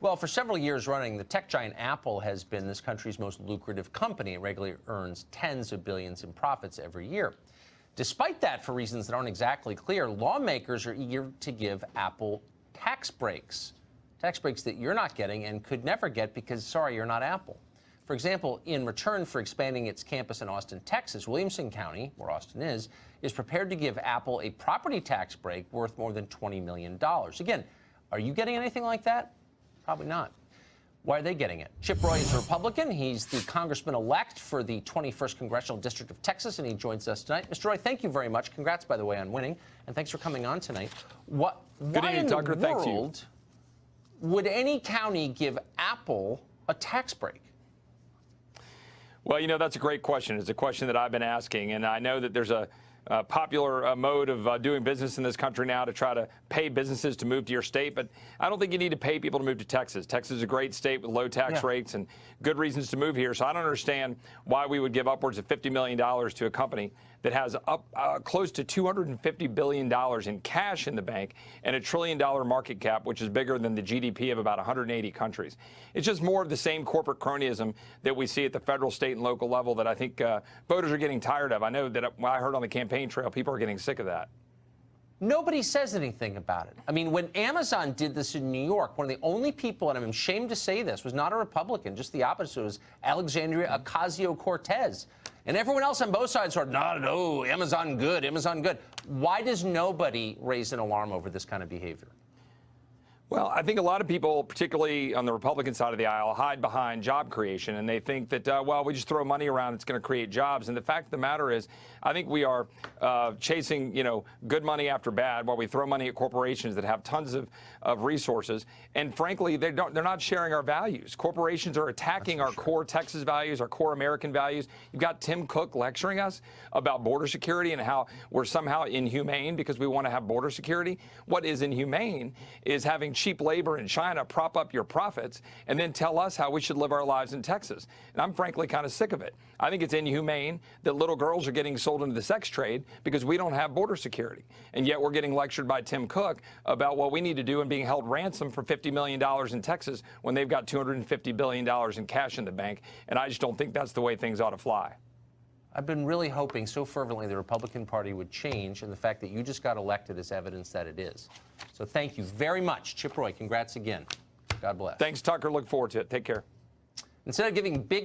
Well, for several years running, the tech giant Apple has been this country's most lucrative company. It regularly earns tens of billions in profits every year. Despite that, for reasons that aren't exactly clear, lawmakers are eager to give Apple tax breaks that you're not getting and could never get because, sorry, you're not Apple. For example, in return for expanding its campus in Austin, Texas, Williamson County, where Austin is prepared to give Apple a property tax break worth more than $20 million. Again, are you getting anything like that? Probably not. Why are they getting it? Chip Roy is a Republican. He's the congressman-elect for the 21st Congressional District of Texas, and he joins us tonight. Mr. Roy, thank you very much. Congrats, by the way, on winning, and thanks for coming on tonight. Why in the world would any county give Apple a tax break? Well, you know, that's a great question. It's a question that I've been asking, and I know that there's a popular mode of doing business in this country now to try to pay businesses to move to your state, but I don't think you need to pay people to move to Texas. Texas is a great state with low tax rates and good reasons to move here, so I don't understand why we would give upwards of $50 million to a company that has close to $250 billion in cash in the bank and $1 trillion market cap, which is bigger than the GDP of about 180 countries. It's just more of the same corporate cronyism that we see at the federal, state, and local level that I think voters are getting tired of. I know that I heard on the campaign trail, people are getting sick of that. Nobody says anything about it. I mean, when Amazon did this in New York, one of the only people, and I'm ashamed to say this, was not a Republican, just the opposite, was Alexandria Ocasio-Cortez. And everyone else on both sides sort of, no, Amazon good, Amazon good. Why does nobody raise an alarm over this kind of behavior? Well, I think a lot of people, particularly on the Republican side of the aisle, hide behind job creation, and they think that, well, we just throw money around, it's going to create jobs. And the fact of the matter is, I think we are chasing, good money after bad, while we throw money at corporations that have tons of resources. And frankly, they're not sharing our values. Corporations are attacking our core Texas values, our core American values. You've got Tim Cook lecturing us about border security and how we're somehow inhumane because we want to have border security. What is inhumane is having cheap labor in China prop up your profits and then tell us how we should live our lives in Texas. And I'm frankly kind of sick of it. I think it's inhumane that little girls are getting sold into the sex trade because we don't have border security. And yet we're getting lectured by Tim Cook about what we need to do and being held ransom for $50 million in Texas when they've got $250 billion in cash in the bank. And I just don't think that's the way things ought to fly. I've been really hoping so fervently the Republican Party would change, and the fact that you just got elected is evidence that it is. So thank you very much. Chip Roy, congrats again. God bless. Thanks, Tucker. Look forward to it. Take care. Instead of giving big